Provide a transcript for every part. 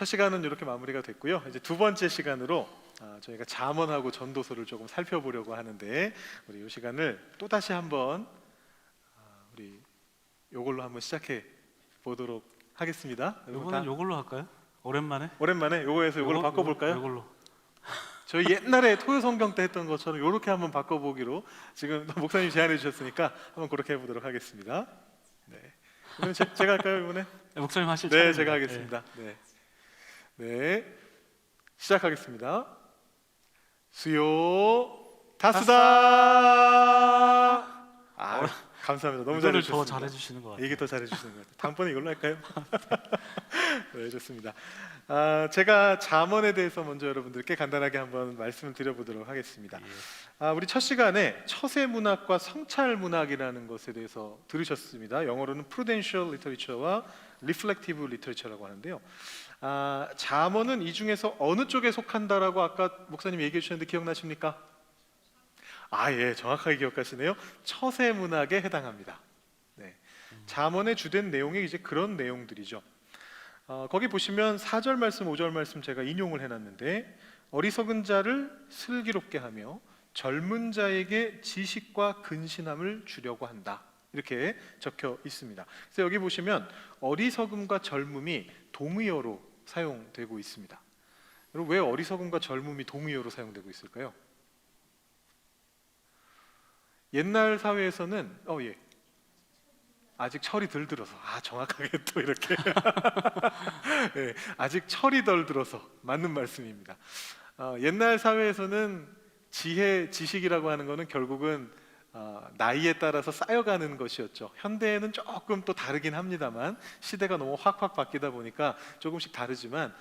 시간은 이렇게 마무리가 됐고요. 이제 두 번째 시간으로 저희가 잠언하고 전도서를 조금 살펴보려고 하는데, 우리 이 시간을 또 다시 한번 우리 요걸로 한번 시작해 보도록 하겠습니다. 이번엔 요걸로 할까요? 오랜만에 요거에서 요걸로 바꿔볼까요? 요걸로. 저희 옛날에 토요성경 때 했던 것처럼 이렇게 한번 바꿔보기로 지금 목사님 제안해 주셨으니까 한번 그렇게 해보도록 하겠습니다. 네. 그럼 제가 할까요 이번에? 네, 목사님 하실 네, 차례입니다. 제가 하겠습니다. 네, 시작하겠습니다. 수요 다스다. 감사합니다. 너무 이거를 잘해주셨습니다. 더 잘해주시는 것 같아요. 이게 더 잘해주시는 것 같아요. 다음번에 이걸로 할까요? 네, 좋습니다. 제가 잠언에 대해서 먼저 여러분들께 간단하게 한번 말씀을 드려보도록 하겠습니다. 우리 첫 시간에 처세 문학과 성찰 문학이라는 것에 대해서 들으셨습니다. 영어로는 Prudential Literature와 Reflective Literature라고 하는데요. 잠언은 이 중에서 어느 쪽에 속한다라고 아까 목사님 얘기해 주셨는데 기억나십니까? 예, 정확하게 기억하시네요. 처세 문학에 해당합니다. 네. 잠언의 주된 내용이 이제 그런 내용들이죠. 거기 보시면 4절 말씀, 5절 말씀 제가 인용을 해놨는데, 어리석은 자를 슬기롭게 하며 젊은 자에게 지식과 근신함을 주려고 한다, 이렇게 적혀 있습니다. 그래서 여기 보시면 어리석음과 젊음이 동의어로 사용되고 있습니다. 여러분, 왜 어리석음과 젊음이 동의어로 사용되고 있을까요? 옛날 사회에서는 아직 철이 덜 들어서, 정확하게 또 이렇게 네, 아직 철이 덜 들어서 맞는 말씀입니다. 옛날 사회에서는 지식이라고 하는 것은 결국은 나이에 따라서 쌓여가는 것이었죠. 현대에는 조금 또 다르긴 합니다만, 시대가 너무 확확 바뀌다 보니까 조금씩 다르지만,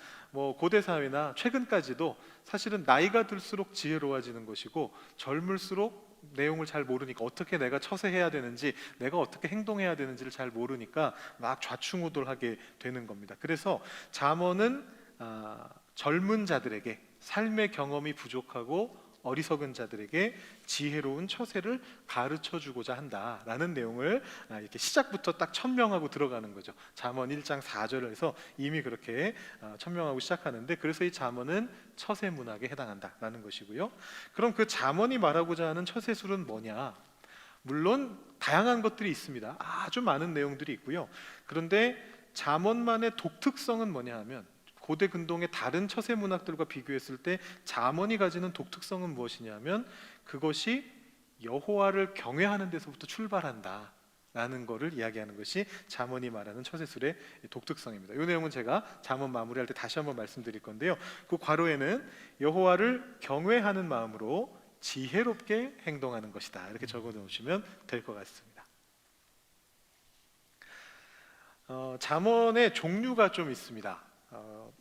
고대 사회나 최근까지도 사실은 나이가 들수록 지혜로워지는 것이고, 젊을수록 내용을 잘 모르니까 어떻게 내가 처세해야 되는지, 내가 어떻게 행동해야 되는지를 잘 모르니까 막 좌충우돌하게 되는 겁니다. 그래서 잠언은 젊은 자들에게, 삶의 경험이 부족하고 어리석은 자들에게 지혜로운 처세를 가르쳐 주고자 한다라는 내용을 이렇게 시작부터 딱 천명하고 들어가는 거죠. 잠언 1장 4절에서 이미 그렇게 천명하고 시작하는데, 그래서 이 잠언은 처세 문학에 해당한다라는 것이고요. 그럼 그 잠언이 말하고자 하는 처세술은 뭐냐? 물론 다양한 것들이 있습니다. 아주 많은 내용들이 있고요. 그런데 잠언만의 독특성은 뭐냐 하면, 고대 근동의 다른 처세 문학들과 비교했을 때 잠언이 가지는 독특성은 무엇이냐면, 그것이 여호와를 경외하는 데서부터 출발한다라는 것을 이야기하는 것이 잠언이 말하는 처세술의 독특성입니다. 이 내용은 제가 잠언 마무리할 때 다시 한번 말씀드릴 건데요. 그 괄호에는 여호와를 경외하는 마음으로 지혜롭게 행동하는 것이다, 이렇게 적어 놓으시면 될 것 같습니다. 잠언의 종류가 좀 있습니다.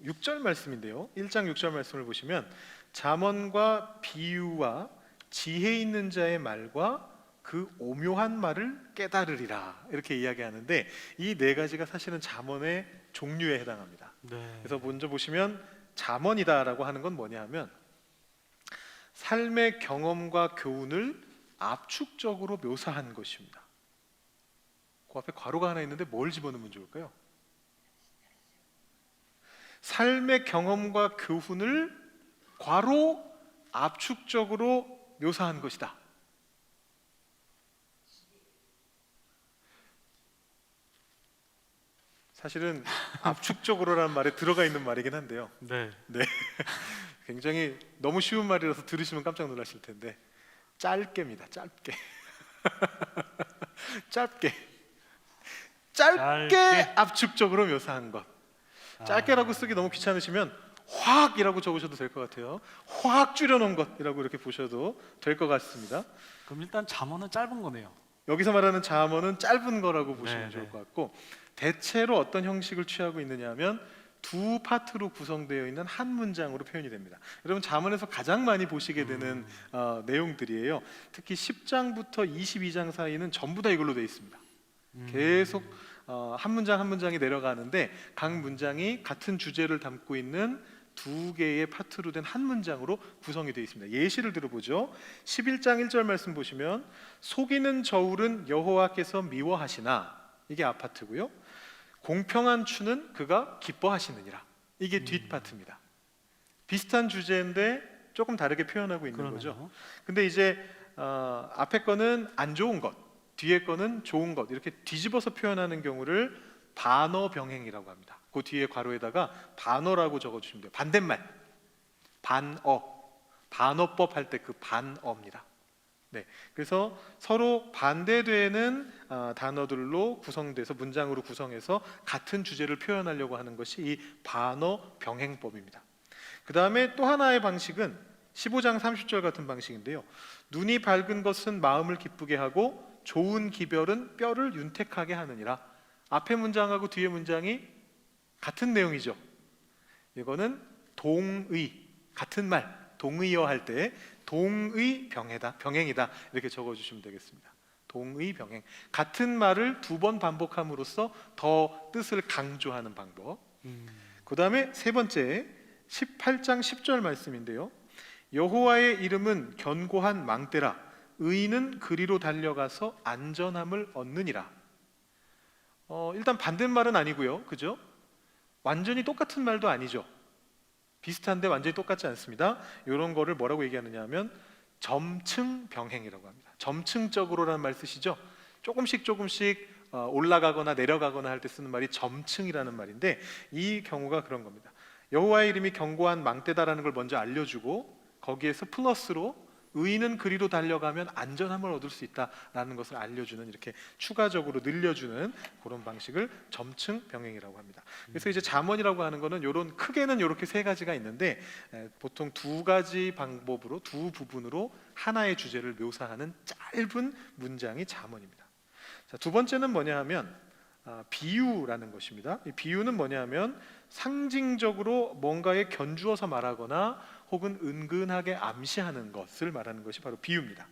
6절 말씀인데요, 1장 6절 말씀을 보시면 잠언과 비유와 지혜 있는 자의 말과 그 오묘한 말을 깨달으리라, 이렇게 이야기하는데, 이 네 가지가 사실은 잠언의 종류에 해당합니다. 그래서 먼저 보시면 잠언이다라고 하는 건 뭐냐 하면, 삶의 경험과 교훈을 압축적으로 묘사한 것입니다. 그 앞에 괄호가 하나 있는데 뭘 집어넣으면 좋을까요? 삶의 경험과 교훈을 괄호 압축적으로 묘사한 것이다. 사실은 압축적으로라는 말에 들어가 있는 말이긴 한데요. 네. 굉장히 너무 쉬운 말이라서 들으시면 깜짝 놀라실 텐데, 짧게입니다. 짧게. 짧게 압축적으로 묘사한 것. 짧게라고 쓰기 너무 귀찮으시면 확이라고 적으셔도 될 것 같아요. 확 줄여놓은 것이라고 이렇게 보셔도 될 것 같습니다. 그럼 일단 잠언은 짧은 거네요. 여기서 말하는 잠언은 짧은 거라고 보시면 좋을 것 같고, 대체로 어떤 형식을 취하고 있느냐 하면 두 파트로 구성되어 있는 한 문장으로 표현이 됩니다. 여러분, 잠언에서 가장 많이 보시게 되는 내용들이에요. 특히 10장부터 22장 사이는 전부 다 이걸로 되어 있습니다. 계속 한 문장 한 문장이 내려가는데, 각 문장이 같은 주제를 담고 있는 두 개의 파트로 된 한 문장으로 구성이 되어 있습니다. 예시를 들어보죠. 11장 1절 말씀 보시면, 속이는 저울은 여호와께서 미워하시나, 이게 아파트고요. 공평한 추는 그가 기뻐하시느니라. 이게 뒷파트입니다. 비슷한 주제인데 조금 다르게 표현하고 있는 그러네요. 거죠. 근데 이제 앞에 거는 안 좋은 것, 뒤에 거는 좋은 것 이렇게 뒤집어서 표현하는 경우를 반어 병행이라고 합니다. 그 뒤에 괄호에다가 반어라고 적어주시면 돼요. 반대말, 반어, 반어법 할 때 그 반어입니다. 네, 그래서 서로 반대되는 단어들로 구성돼서 문장으로 구성해서 같은 주제를 표현하려고 하는 것이 이 반어 병행법입니다. 그 다음에 또 하나의 방식은 15장 30절 같은 방식인데요. 눈이 밝은 것은 마음을 기쁘게 하고 좋은 기별은 뼈를 윤택하게 하느니라. 앞에 문장하고 뒤에 문장이 같은 내용이죠. 이거는 동의, 같은 말, 동의어 할 때 동의 병행이다 이렇게 적어주시면 되겠습니다. 동의 병행, 같은 말을 두 번 반복함으로써 더 뜻을 강조하는 방법. 그 다음에 세 번째 18장 10절 말씀인데요. 여호와의 이름은 견고한 망대라 의인은 그리로 달려가서 안전함을 얻느니라. 일단 반대말은 아니고요, 그죠? 완전히 똑같은 말도 아니죠. 비슷한데 완전히 똑같지 않습니다. 이런 거를 뭐라고 얘기하느냐 하면 점층 병행이라고 합니다. 점층적으로라는 말 쓰시죠? 조금씩 올라가거나 내려가거나 할 때 쓰는 말이 점층이라는 말인데 이 경우가 그런 겁니다. 여호와의 이름이 견고한 망대다라는 걸 먼저 알려주고 거기에서 플러스로 의인은 그리로 달려가면 안전함을 얻을 수 있다라는 것을 알려주는, 이렇게 추가적으로 늘려주는 그런 방식을 점층 병행이라고 합니다. 그래서 이제 잠언이라고 하는 거는 요런 크게는 이렇게 세 가지가 있는데 보통 두 가지 방법으로 두 부분으로 하나의 주제를 묘사하는 짧은 문장이 잠언입니다. 자, 두 번째는 뭐냐 하면 비유라는 것입니다. 이 비유는 뭐냐 하면 상징적으로 뭔가에 견주어서 말하거나 혹은 은근하게 암시하는 것을 말하는 것이 바로 비유입니다.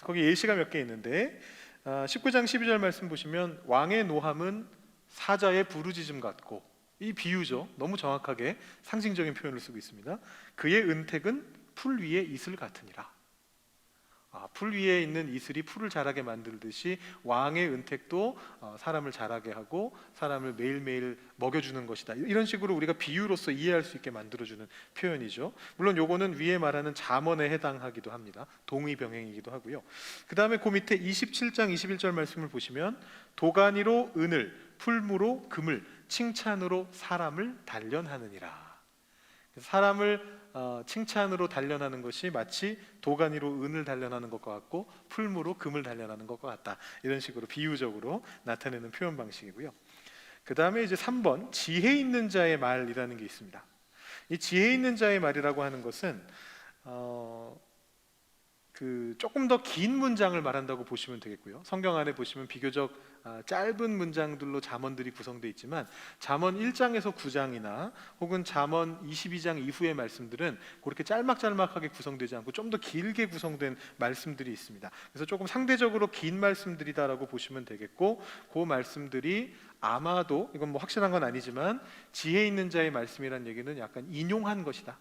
거기 예시가 몇 개 있는데 19장 12절 말씀 보시면 왕의 노함은 사자의 부르짖음 같고, 이 비유죠. 너무 정확하게 상징적인 표현을 쓰고 있습니다. 그의 은택은 풀 위에 이슬 같으니라. 풀 위에 있는 이슬이 풀을 자라게 만들듯이 왕의 은택도 사람을 자라게 하고 사람을 매일매일 먹여주는 것이다. 이런 식으로 우리가 비유로서 이해할 수 있게 만들어주는 표현이죠. 물론 요거는 위에 말하는 잠언에 해당하기도 합니다. 동의병행이기도 하고요. 그 다음에 그 밑에 27장 21절 말씀을 보시면 도가니로 은을, 풀무로 금을, 칭찬으로 사람을 단련하느니라. 사람을 칭찬으로 단련하는 것이 마치 도가니로 은을 단련하는 것과 같고 풀무로 금을 단련하는 것과 같다. 이런 식으로 비유적으로 나타내는 표현 방식이고요. 그 다음에 이제 3번 지혜 있는 자의 말이라는 게 있습니다. 이 지혜 있는 자의 말이라고 하는 것은 조금 더 긴 문장을 말한다고 보시면 되겠고요. 성경 안에 보시면 비교적 짧은 문장들로 잠언들이 구성되어 있지만 잠언 1장에서 9장이나 혹은 잠언 22장 이후의 말씀들은 그렇게 짤막짤막하게 구성되지 않고 좀 더 길게 구성된 말씀들이 있습니다. 그래서 조금 상대적으로 긴 말씀들이다라고 보시면 되겠고, 그 말씀들이 아마도 이건 뭐 확실한 건 아니지만 지혜 있는 자의 말씀이라는 얘기는 약간 인용한 것이다,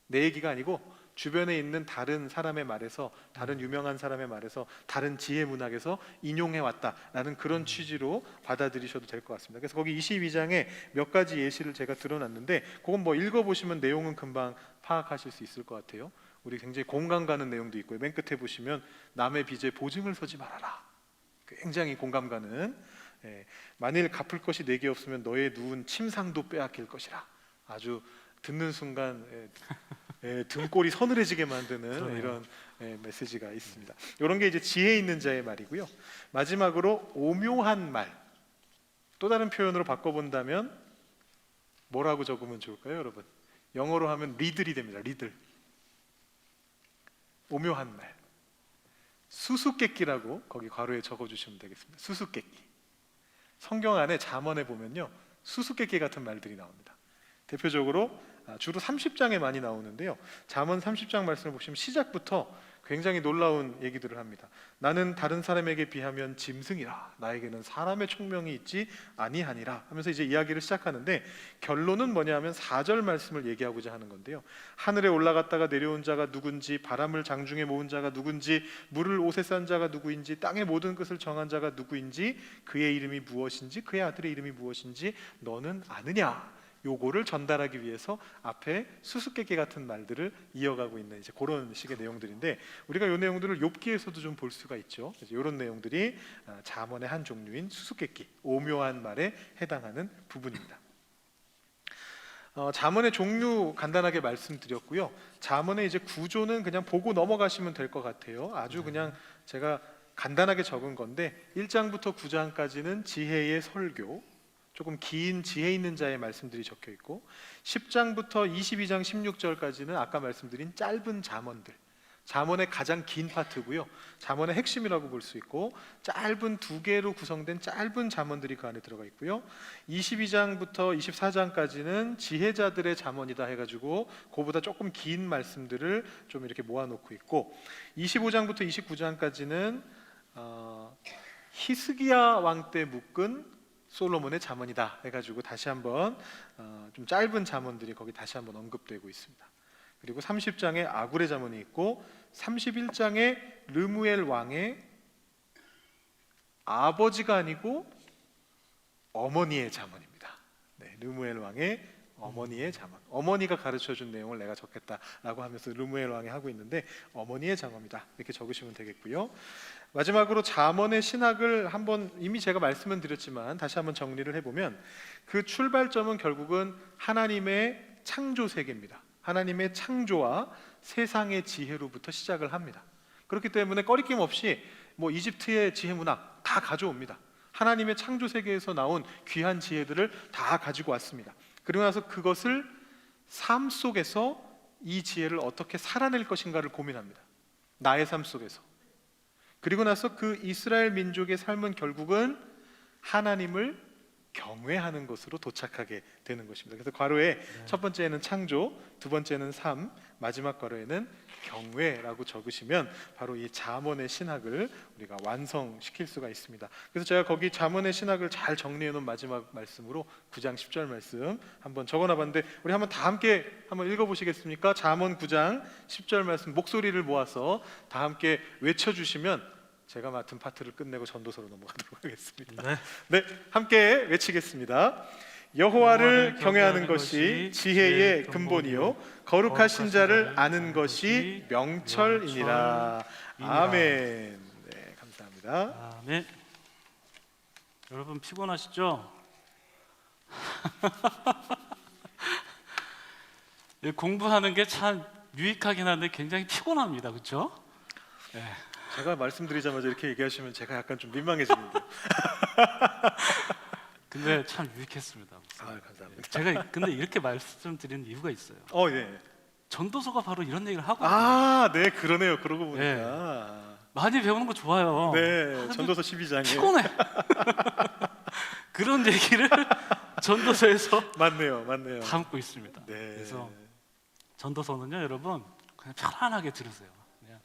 내 얘기가 아니고 주변에 있는 다른 사람의 말에서, 다른 유명한 사람의 말에서, 다른 지혜 문학에서 인용해 왔다라는 그런 취지로 받아들이셔도 될 것 같습니다. 그래서 거기 22장에 몇 가지 예시를 제가 들어놨는데 그건 뭐 읽어보시면 내용은 금방 파악하실 수 있을 것 같아요. 우리 굉장히 공감 가는 내용도 있고요. 맨 끝에 보시면 남의 빚에 보증을 서지 말아라. 굉장히 공감 가는, 만일 갚을 것이 내게 없으면 너의 누운 침상도 빼앗길 것이라. 아주 듣는 순간 등골이 서늘해지게 만드는 그러네요. 이런 메시지가 있습니다. 이런 게 이제 지혜 있는 자의 말이고요. 마지막으로 오묘한 말, 또 다른 표현으로 바꿔본다면 뭐라고 적으면 좋을까요, 여러분? 영어로 하면 리들이 됩니다. 리들. 오묘한 말, 수수께끼라고 거기 괄호에 적어주시면 되겠습니다. 수수께끼. 성경 안에 잠언에 보면요, 수수께끼 같은 말들이 나옵니다. 대표적으로 주로 30장에 많이 나오는데요. 잠언 30장 말씀을 보시면 시작부터 굉장히 놀라운 얘기들을 합니다. 나는 다른 사람에게 비하면 짐승이라, 나에게는 사람의 총명이 있지 아니하니라 하면서 이제 이야기를 시작하는데, 결론은 뭐냐 하면 4절 말씀을 얘기하고자 하는 건데요. 하늘에 올라갔다가 내려온 자가 누군지, 바람을 장중에 모은 자가 누군지, 물을 옷에 싼 자가 누구인지, 땅의 모든 것을 정한 자가 누구인지, 그의 이름이 무엇인지, 그의 아들의 이름이 무엇인지 너는 아느냐. 요거를 전달하기 위해서 앞에 수수께끼 같은 말들을 이어가고 있는 이제 그런 식의 내용들인데, 우리가 이 내용들을 욥기에서도 좀 볼 수가 있죠. 이런 내용들이 잠언의 한 종류인 수수께끼, 오묘한 말에 해당하는 부분입니다. 잠언의 종류 간단하게 말씀드렸고요. 잠언의 이제 구조는 그냥 보고 넘어가시면 될 것 같아요. 아주 그냥 제가 간단하게 적은 건데 1장부터 9장까지는 지혜의 설교, 조금 긴 지혜 있는 자의 말씀들이 적혀 있고 10장부터 22장 16절까지는 아까 말씀드린 짧은 잠언들, 잠언의 가장 긴 파트고요. 잠언의 핵심이라고 볼 수 있고 짧은 두 개로 구성된 짧은 잠언들이 그 안에 들어가 있고요. 22장부터 24장까지는 지혜자들의 잠언이다 해가지고 그보다 조금 긴 말씀들을 좀 이렇게 모아놓고 있고 25장부터 29장까지는 히스기야 왕 때 묶은 솔로몬의 잠언이다 해가지고 다시 한번 좀 짧은 잠언들이 거기 다시 한번 언급되고 있습니다. 그리고 30장에 아굴의 잠언이 있고 31장에 르무엘 왕의 아버지가 아니고 어머니의 잠언입니다. 네, 르무엘 왕의 어머니의 잠언. 어머니가 가르쳐준 내용을 내가 적겠다라고 하면서 르무엘 왕이 하고 있는데 어머니의 잠언이다 이렇게 적으시면 되겠고요. 마지막으로 잠언의 신학을 한번 이미 제가 말씀은 드렸지만 다시 한번 정리를 해보면 그 출발점은 결국은 하나님의 창조 세계입니다. 하나님의 창조와 세상의 지혜로부터 시작을 합니다. 그렇기 때문에 꺼리낌 없이 뭐 이집트의 지혜 문학 다 가져옵니다. 하나님의 창조 세계에서 나온 귀한 지혜들을 다 가지고 왔습니다. 그리고 나서 그것을 삶 속에서 이 지혜를 어떻게 살아낼 것인가를 고민합니다. 나의 삶 속에서. 그리고 나서 그 이스라엘 민족의 삶은 결국은 하나님을 경외하는 것으로 도착하게 되는 것입니다. 그래서 괄호에 첫 번째는 창조, 두 번째는 삶, 마지막 괄호에는 경외라고 적으시면 바로 이 잠언의 신학을 우리가 완성시킬 수가 있습니다. 그래서 제가 거기 잠언의 신학을 잘 정리해 놓은 마지막 말씀으로 9장 10절 말씀 한번 적어놔 봤는데 우리 한번 다 함께 한번 읽어보시겠습니까? 잠언 9장 10절 말씀 목소리를 모아서 다 함께 외쳐주시면 제가 맡은 파트를 끝내고 전도서로 넘어가도록 하겠습니다. 네, 함께 외치겠습니다. 여호와를 경외하는 것이 지혜의 근본이요 거룩하신 자를 아는 것이 명철이니라. 아멘. 네, 감사합니다. 아멘. 여러분 피곤하시죠? 공부하는 게 참 유익하긴 한데 굉장히 피곤합니다. 그렇죠? 네. 제가 말씀드리자마자 이렇게 얘기하시면 제가 약간 좀 민망해지는데. 근데 참 유익했습니다. 아, 감사합니다. 제가 근데 이렇게 말씀드리는 이유가 있어요. 예. 전도서가 바로 이런 얘기를 하거든요. 아, 네, 그러네요. 그러고 보니까. 많이 배우는 거 좋아요. 네, 전도서 12장에 피곤해. 그런 얘기를 전도서에서 맞네요. 담고 있습니다. 네. 그래서 전도서는요, 여러분 그냥 편안하게 들으세요. 그냥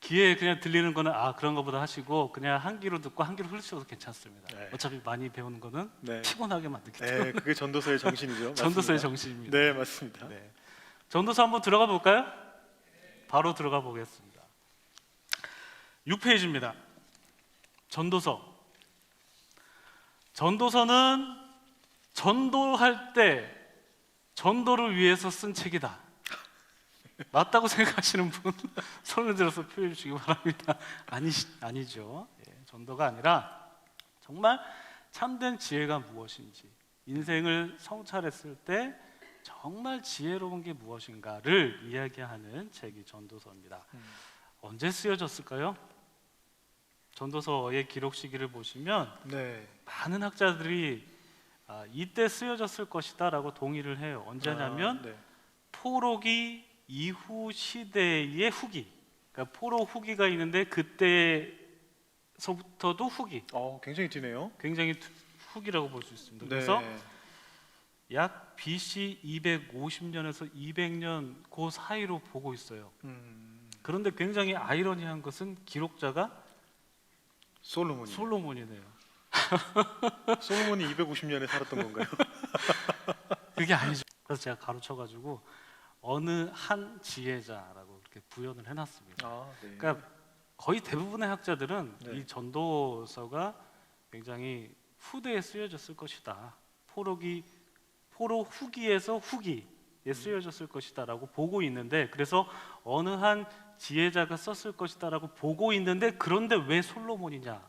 귀에 그냥 들리는 거는 그런 거보다 하시고 그냥 한 귀로 듣고 한 귀로 흘리셔도 괜찮습니다. 네. 어차피 많이 배우는 거는 네. 피곤하게 만들기 때문에. 네, 그게 전도서의 정신이죠. 전도서의 맞습니다. 정신입니다. 네, 맞습니다. 네. 전도서 한번 들어가 볼까요? 바로 들어가 보겠습니다. 6페이지입니다. 전도서. 전도서는 전도할 때 전도를 위해서 쓴 책이다. 맞다고 생각하시는 분 손을 들어서 표해 주시기 바랍니다. 아니죠. 전도가 아니라 정말 참된 지혜가 무엇인지, 인생을 성찰했을 때 정말 지혜로운 게 무엇인가를 이야기하는 책이 전도서입니다. 언제 쓰여졌을까요? 전도서의 기록 시기를 보시면 네. 많은 학자들이 이때 쓰여졌을 것이다라고 동의를 해요. 언제냐면 네. 포로기 이후 시대의 후기. 그러니까 포로 후기가 있는데 그때서부터도 후기. 굉장히 뒤네요. 굉장히 후기라고 볼 수 있습니다. 네. 그래서 약 BC 250년에서 200년 그 사이로 보고 있어요. 그런데 굉장히 아이러니한 것은 기록자가 솔로몬이네요. 솔로몬이 250년에 살았던 건가요? 그게 아니죠. 그래서 제가 가로쳐가지고 어느 한 지혜자라고 이렇게 부연을 해놨습니다. 네. 그러니까 거의 대부분의 학자들은 네. 이 전도서가 굉장히 후대에 쓰여졌을 것이다. 포로 후기에서 후기에 쓰여졌을 것이다라고 보고 있는데, 그래서 어느 한 지혜자가 썼을 것이다라고 보고 있는데, 그런데 왜 솔로몬이냐?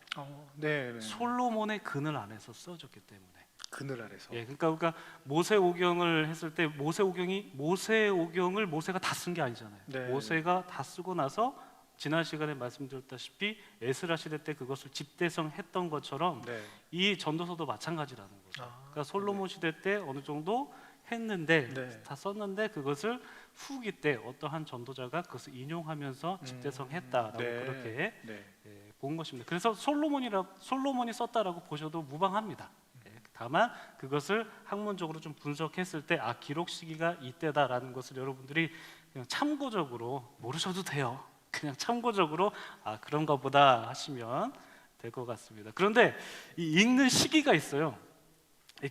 네, 네. 솔로몬의 그늘 안에서 써졌기 때문에. 그늘 아래서. 예, 그러니까 모세오경을 했을 때 모세오경을 모세가 다 쓴 게 아니잖아요. 네. 모세가 다 쓰고 나서 지난 시간에 말씀드렸다시피 에스라 시대 때 그것을 집대성했던 것처럼 네. 이 전도서도 마찬가지라는 거죠. 아, 그러니까 솔로몬 시대 때 어느 정도 했는데 네. 다 썼는데 그것을 후기 때 어떠한 전도자가 그것을 인용하면서 집대성했다라고 네. 그렇게 네. 예, 본 것입니다. 그래서 솔로몬이 썼다라고 보셔도 무방합니다. 예, 다만 그것을 학문적으로 좀 분석했을 때 기록 시기가 이때다라는 것을 여러분들이 그냥 참고적으로 모르셔도 돼요. 그냥 참고적으로 그런가 보다 하시면 될 것 같습니다. 그런데 이 읽는 시기가 있어요.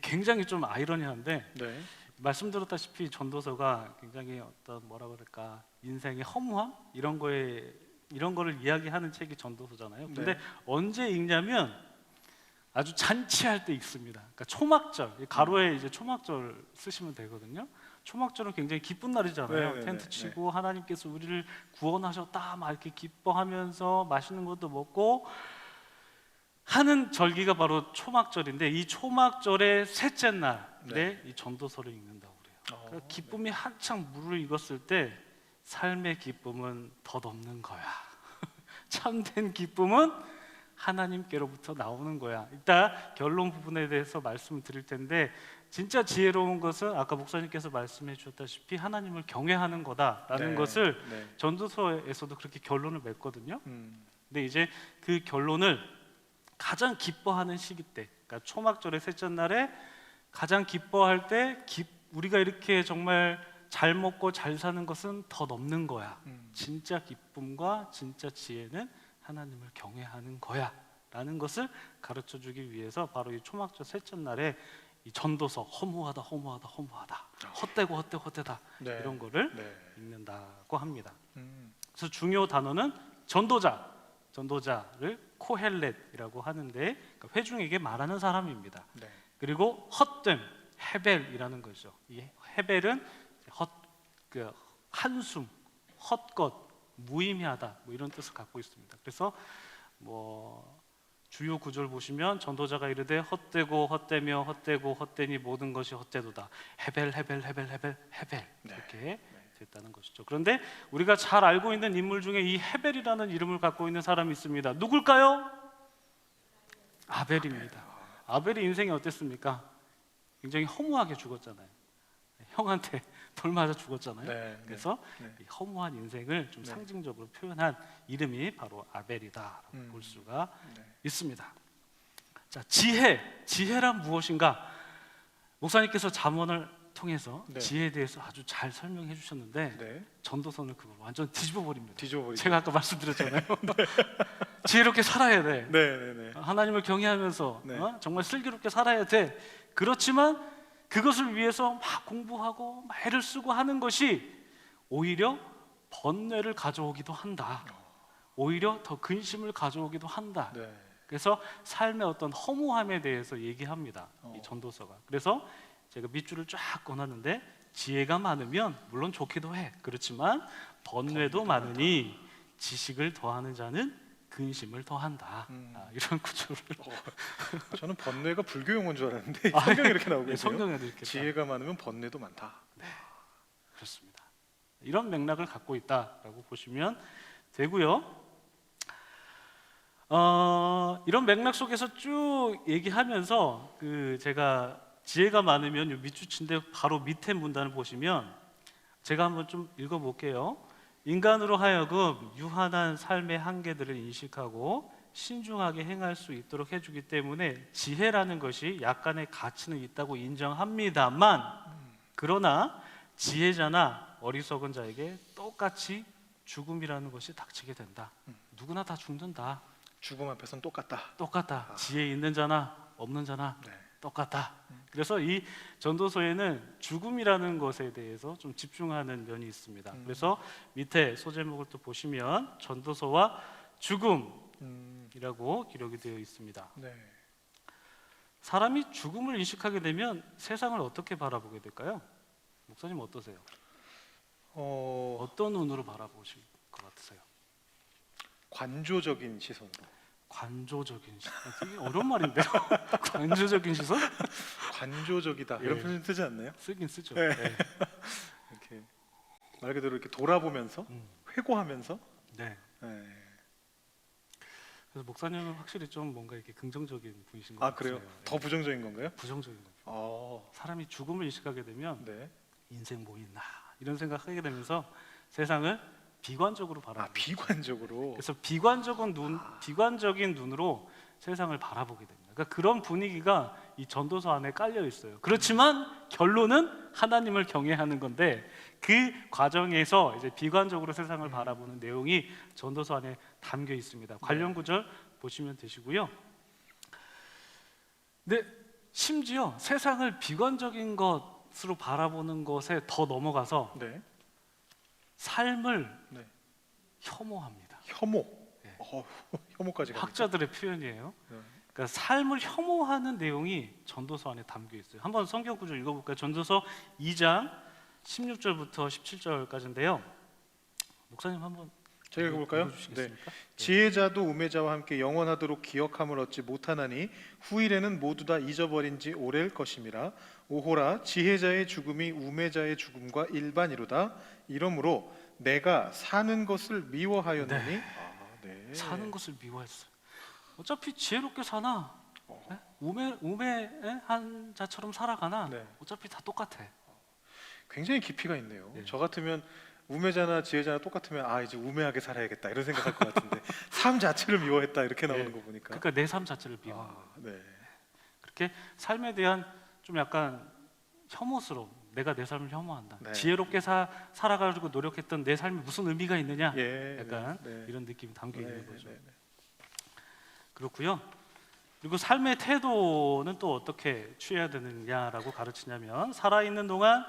굉장히 좀 아이러니한데, 네. 말씀드렸다시피 전도서가 굉장히 어떤 뭐라 그럴까, 인생의 허무함 이런 거를 이야기하는 책이 전도서잖아요. 근데 네. 언제 읽냐면 아주 잔치할 때 읽습니다. 그러니까 초막절, 가로에 이제 초막절 쓰시면 되거든요. 초막절은 굉장히 기쁜 날이잖아요. 네, 텐트 네, 치고 하나님께서 우리를 구원하셨다 막 이렇게 기뻐하면서 맛있는 것도 먹고 하는 절기가 바로 초막절인데, 이 초막절의 셋째 날에 네. 이 전도서를 읽는다고 그래요. 그러니까 네. 기쁨이 한창 물을 익었을 때 삶의 기쁨은 덧없는 거야. 참된 기쁨은 하나님께로부터 나오는 거야. 이따 결론 부분에 대해서 말씀을 드릴 텐데, 진짜 지혜로운 것은 아까 목사님께서 말씀해 주셨다시피 하나님을 경외하는 거다라는 네. 것을 네. 전도서에서도 그렇게 결론을 맺거든요. 음. 근데 이제 그 결론을 가장 기뻐하는 시기 때, 그러니까 초막절의 셋째 날에 가장 기뻐할 때 우리가 이렇게 정말 잘 먹고 잘 사는 것은 더 넘는 거야. 진짜 기쁨과 진짜 지혜는 하나님을 경외하는 거야 라는 것을 가르쳐주기 위해서 바로 이 초막절 셋째 날에 이 전도서, 허무하다 헛되다 네. 이런 거를 네. 읽는다고 합니다. 음. 그래서 중요 단어는 전도자를 코헬렛이라고 하는데, 그러니까 회중에게 말하는 사람입니다. 네. 그리고 헛됨, 헤벨이라는 거죠. 이 헤벨은 한숨, 헛것, 무의미하다 뭐 이런 뜻을 갖고 있습니다. 그래서 뭐 주요 구절 보시면 전도자가 이르되 헛되고 헛되며 헛되고 헛되니 모든 것이 헛되도다. 헤벨 네. 이렇게 됐다는 것이죠. 그런데 우리가 잘 알고 있는 인물 중에 이 헤벨이라는 이름을 갖고 있는 사람이 있습니다. 누굴까요? 아벨입니다. 아벨의 인생이 어땠습니까? 굉장히 허무하게 죽었잖아요. 형한테 돌 맞아 죽었잖아요. 네. 그래서 네. 이 허무한 인생을 좀 네. 상징적으로 표현한 이름이 바로 아벨이다라고 볼 수가 네. 있습니다. 자, 지혜란 무엇인가? 목사님께서 잠언을 통해서 네. 지혜에 대해서 아주 잘 설명해 주셨는데, 네. 전도서는 그걸 완전 뒤집어 버립니다. 뒤져버리죠. 제가 아까 말씀드렸잖아요. 지혜롭게 살아야 돼. 네, 네, 네. 하나님을 경외하면서 네. 정말 슬기롭게 살아야 돼. 그렇지만 그것을 위해서 막 공부하고 막 애를 쓰고 하는 것이 오히려 번뇌를 가져오기도 한다. 오히려 더 근심을 가져오기도 한다. 네. 그래서 삶의 어떤 허무함에 대해서 얘기합니다. 이 어. 전도서가. 그래서 제가 밑줄을 쫙 꺼놨는데, 지혜가 많으면 물론 좋기도 해. 그렇지만 번뇌도 많으니 지식을 더하는 자는 근심을 더한다. 이런 구조를. 저는 번뇌가 불교 용어인 줄 알았는데 성경에 이렇게 나오고 네, 있어요. 성경에도 이렇게 지혜가 많으면 번뇌도 많다. 그렇습니다. 이런 맥락을 갖고 있다라고 보시면 되고요. 이런 맥락 속에서 쭉 얘기하면서 제가 지혜가 많으면 요 밑줄친데 바로 밑에 문단을 보시면 제가 한번 좀 읽어볼게요. 인간으로 하여금 유한한 삶의 한계들을 인식하고 신중하게 행할 수 있도록 해주기 때문에 지혜라는 것이 약간의 가치는 있다고 인정합니다만, 그러나 지혜자나 어리석은 자에게 똑같이 죽음이라는 것이 닥치게 된다. 누구나 다 죽는다. 죽음 앞에서는 똑같다. 똑같다. 지혜 있는 자나 없는 자나 네. 똑같다. 그래서 이 전도서에는 죽음이라는 것에 대해서 좀 집중하는 면이 있습니다. 그래서 밑에 소제목을 또 보시면 전도서와 죽음이라고 기록이 되어 있습니다. 네. 사람이 죽음을 인식하게 되면 세상을 어떻게 바라보게 될까요? 목사님 어떠세요? 어떤 눈으로 바라보실 것 같으세요? 관조적인 시선으로. 관조적인 시선. 되게 어려운 말인데요. 관조적인 시선? 관조적이다 이런 예. 표현 쓰지 않나요? 쓰긴 쓰죠. 네. 네. 이렇게 말 그대로 이렇게 돌아보면서 회고하면서. 네. 네. 그래서 목사님은 확실히 좀 뭔가 이렇게 긍정적인 분이신 것 아 같아요. 그래요? 더 부정적인 건가요? 부정적인 거죠. 어, 사람이 죽음을 인식하게 되면 네. 인생 뭐 있나 이런 생각하게 되면서 세상을 비관적으로 아 바라보게 돼요. 비관적으로. 그래서 비관적인 눈으로 세상을 바라보게 됩니다. 그러니까 그런 분위기가 이 전도서 안에 깔려 있어요. 그렇지만 결론은 하나님을 경외하는 건데 그 과정에서 이제 비관적으로 세상을 바라보는 내용이 전도서 안에 담겨 있습니다. 관련 구절 보시면 되시고요. 근데 심지어 세상을 비관적인 것으로 바라보는 것에 더 넘어가서 네. 삶을 네. 혐오합니다. 혐오. 네. 혐오까지 갑니까? 학자들의 표현이에요. 네. 그러니까 삶을 혐오하는 내용이 전도서 안에 담겨 있어요. 한번 성경 구절 읽어볼까요? 전도서 2장 16절부터 17절까지인데요. 목사님 한번 제가 읽어볼까요? 읽어주시겠습니까? 지혜자도 우매자와 함께 영원하도록 기억함을 얻지 못하나니 후일에는 모두 다 잊어버린 지 오래일 것임이라. 오호라 지혜자의 죽음이 우매자의 죽음과 일반이로다. 이러므로 내가 사는 것을 미워하였느니. 네. 사는 것을 미워했어요. 어차피 지혜롭게 사나 우매한 자처럼 살아가나 네. 어차피 다 똑같아. 굉장히 깊이가 있네요. 네. 저 같으면 우매자나 지혜자나 똑같으면 아 이제 우매하게 살아야겠다 이런 생각할 것 같은데 삶 자체를 미워했다 이렇게 나오는 네. 거 보니까. 그러니까 내 삶 자체를 미워. 네. 그렇게 삶에 대한 좀 약간 혐오스러움. 내가 내 삶을 혐오한다. 네. 지혜롭게 살아가지고 노력했던 내 삶이 무슨 의미가 있느냐? 예. 약간 네. 이런 느낌이 담겨 있는 거죠. 네. 그렇고요. 그리고 삶의 태도는 또 어떻게 취해야 되느냐라고 가르치냐면 살아있는 동안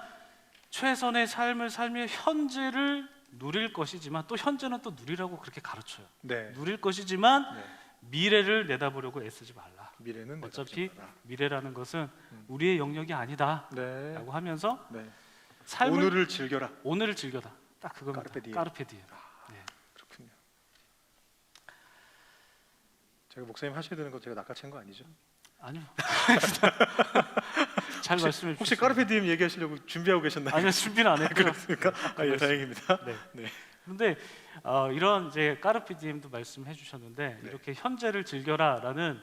최선의 삶을 살며 현재를 누릴 것이지만 또 현재는 또 누리라고 그렇게 가르쳐요. 네. 누릴 것이지만 네. 미래를 내다보려고 애쓰지 말라. 미래는 어차피 내다보지 마라. 미래라는 것은 우리의 영역이 아니다라고 네. 하면서 네. 삶을 오늘을 즐겨라. 오늘을 즐겨다. 딱 그겁니다. 까르페 디엠. 까르페 디엠. 네. 그렇군요. 제가 목사님 하셔야 되는 거 제가 낚아챈 거 아니죠? 아니요. 잘 말씀해 주세요. 혹시 까르페 디엠 얘기하시려고 준비하고 계셨나요? 아니요, 준비는 안 했고요. 그렇습니까? 아, 예, 다행입니다. 네. 네. 그런데 이런 이제 까르페 디엠도 말씀해 주셨는데 네. 이렇게 현재를 즐겨라라는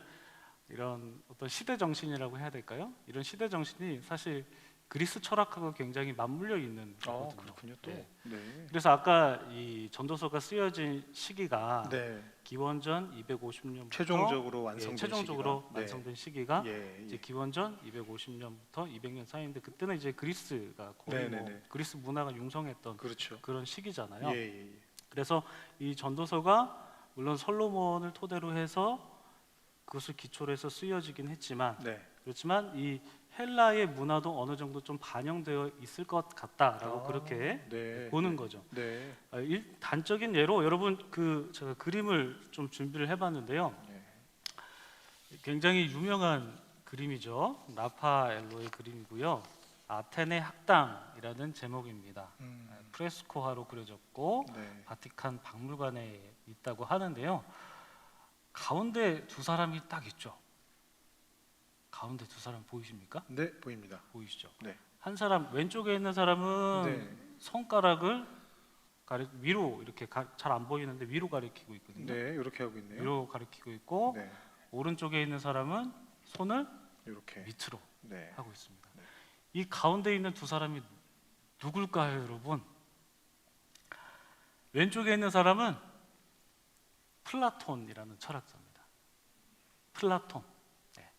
이런 어떤 시대 정신이라고 해야 될까요? 이런 시대 정신이 사실 그리스 철학하고 굉장히 맞물려 있는 거거든요. 그렇군요. 또. 네. 네. 그래서 아까 이 전도서가 쓰여진 시기가 네. 기원전 250년부터 최종적으로 완성된 최종적으로 시기가. 완성된 시기가 예. 이제 기원전 250년부터 200년 사이인데 그때는 이제 그리스가 거의 뭐 네네네. 그리스 문화가 융성했던 그렇죠. 그런 시기잖아요. 예. 그래서 이 전도서가 물론 솔로몬을 토대로 해서 그것을 기초로 해서 쓰여지긴 했지만 네. 그렇지만 이 헬라의 문화도 어느 정도 좀 반영되어 있을 것 같다라고 그렇게 네. 보는 거죠. 네. 단적인 예로 여러분 그 제가 그림을 좀 준비를 해봤는데요. 네. 굉장히 유명한 그림이죠. 라파엘로의 그림이고요. 아테네 학당이라는 제목입니다. 프레스코화로 그려졌고 네. 바티칸 박물관에 있다고 하는데요. 가운데 두 사람이 딱 있죠. 가운데 두 사람 보이십니까? 네, 보입니다. 보이시죠? 네. 한 사람 왼쪽에 있는 사람은 네. 손가락을 위로 이렇게 잘 안 보이는데 위로 가리키고 있거든요. 네, 이렇게 하고 있네요. 위로 가리키고 있고 네. 오른쪽에 있는 사람은 손을 이렇게. 밑으로 네. 하고 있습니다. 네. 이 가운데 있는 두 사람이 누굴까요, 여러분? 왼쪽에 있는 사람은 플라톤이라는 철학자입니다. 플라톤. 네.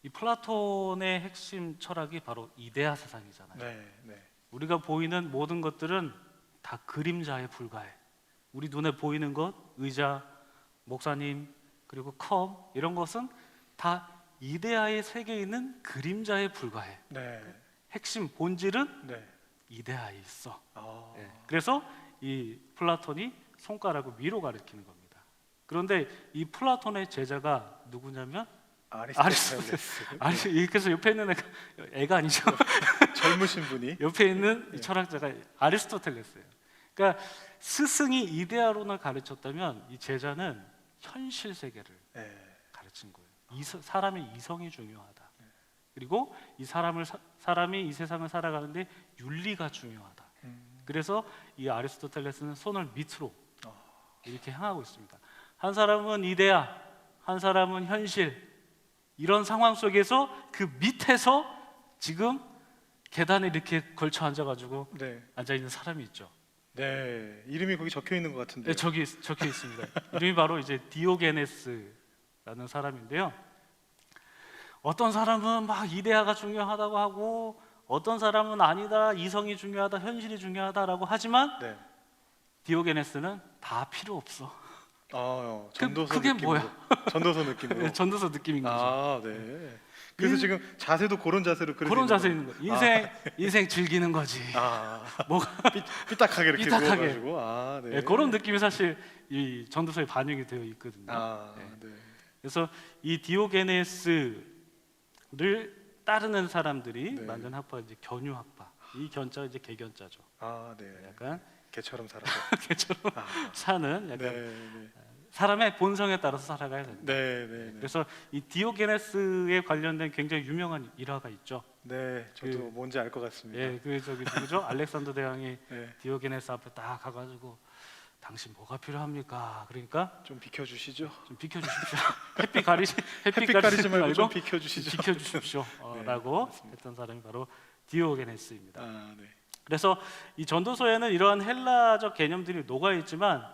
이 플라톤의 핵심 철학이 바로 이데아 세상이잖아요. 네. 네. 우리가 보이는 모든 것들은 다 그림자에 불과해. 우리 눈에 보이는 것, 의자, 목사님, 그리고 컵 이런 것은 다 이데아의 세계에 있는 그림자에 불과해. 네. 핵심 본질은 네. 이데아에 있어. 아. 예. 그래서 이 플라톤이 손가락을 위로 가리키는 겁니다. 그런데 이 플라톤의 제자가 누구냐면 아리스토텔레스. 아니 이렇게 해서 옆에 있는 애가 아니죠. 젊으신 분이. 옆에 있는 이 철학자가 아리스토텔레스예요. 그러니까 스승이 이데아론을 가르쳤다면 이 제자는 현실 세계를 네. 가르친 거예요. 사람의 이성이 중요하다. 그리고 사람이 이 세상을 살아가는데 윤리가 중요하다. 그래서 이 아리스토텔레스는 손을 밑으로 이렇게 향하고 있습니다. 한 사람은 이데아, 한 사람은 현실. 이런 상황 속에서 그 밑에서 지금 계단에 이렇게 걸쳐 앉아가지고 네. 앉아 있는 사람이 있죠. 네. 이름이 거기 적혀 있는 것 같은데. 네, 저기 적혀 있습니다. 이름이 바로 이제 디오게네스라는 사람인데요. 어떤 사람은 막 이데아가 중요하다고 하고, 어떤 사람은 아니다, 이성이 중요하다, 현실이 중요하다라고 하지만 네. 디오게네스는 다 필요 없어. 전도서 그게 느낌으로. 뭐야? 전도서 느낌으로. 전도서 느낌인 거죠. 네. 그래서 지금 자세도 그런 자세로 그려져 그런 있는 자세 거예요. 있는 거. 인생 즐기는 거지. 뭐가 삐딱하게 이렇게 삐딱하게. 누워가지고. 네. 네, 그런 느낌이 사실 이 전도서에 반영이 되어 있거든요. 네. 그래서 이 디오게네스를 따르는 사람들이 네. 만든 학파가 이제 견유학파. 이 견자가 이제 개견자죠. 네. 약간 개처럼 살아서. 개처럼 사는 약간 네. 사람의 본성에 따라서 살아가야 됩니다. 네. 그래서 이 디오게네스에 관련된 굉장히 유명한 일화가 있죠. 네. 저도 뭔지 알 것 같습니다. 예, 그 저기 누구죠? 알렉산더 대왕이 네. 디오게네스 앞에 딱 가가지고 당신 뭐가 필요합니까? 그러니까 좀 비켜주시죠. 좀 비켜주십시오. 햇빛 가리지 가리지 말고 말고 좀 비켜주시죠. 비켜주십시오. 네, 라고 맞습니다. 했던 사람이 바로 디오게네스입니다. 네. 그래서 이 전도서에는 이러한 헬라적 개념들이 녹아 있지만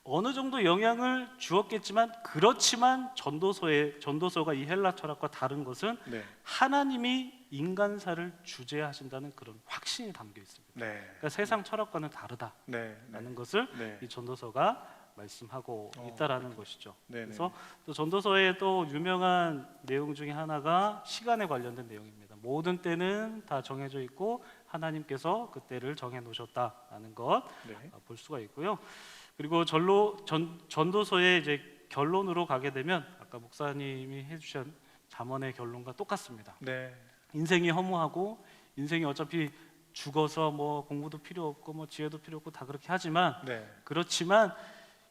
어느 정도 영향을 주었겠지만 그렇지만 전도서가 이 헬라 철학과 다른 것은 네. 하나님이 인간사를 주재하신다는 그런 확신이 담겨 있습니다. 네. 그러니까 세상 철학과는 다르다라는 네. 것을 네. 이 전도서가 말씀하고 있다라는 것이죠. 네. 그래서 또 전도서의 또 유명한 내용 중에 하나가 시간에 관련된 내용입니다. 모든 때는 다 정해져 있고 하나님께서 그 때를 정해 놓으셨다라는 것 볼 수가 있고요. 그리고 전도서의 이제 결론으로 가게 되면 아까 목사님이 해주신 잠언의 결론과 똑같습니다. 네. 인생이 허무하고 인생이 어차피 죽어서 뭐 공부도 필요 없고 뭐 지혜도 필요 없고 다 그렇게 하지만 그렇지만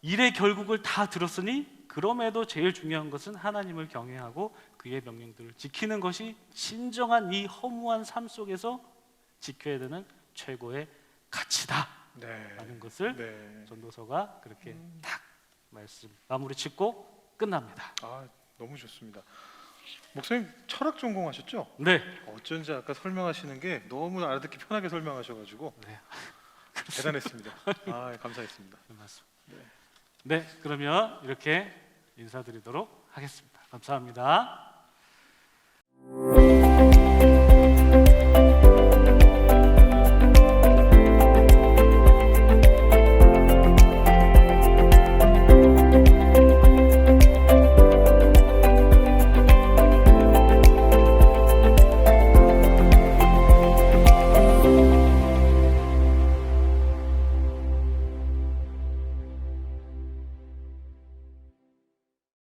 일의 결국을 다 들었으니 그럼에도 제일 중요한 것은 하나님을 경외하고 그의 명령들을 지키는 것이 진정한 이 허무한 삶 속에서 지켜야 되는 최고의 가치다 라는 것을 전도서가 그렇게 딱 말씀 마무리 짓고 끝납니다. 너무 좋습니다. 목사님 철학 전공하셨죠? 네. 어쩐지 아까 설명하시는 게 너무 알아듣기 편하게 설명하셔가지고 네. 대단했습니다. 감사했습니다. 네, 그러면 이렇게 인사드리도록 하겠습니다. 감사합니다.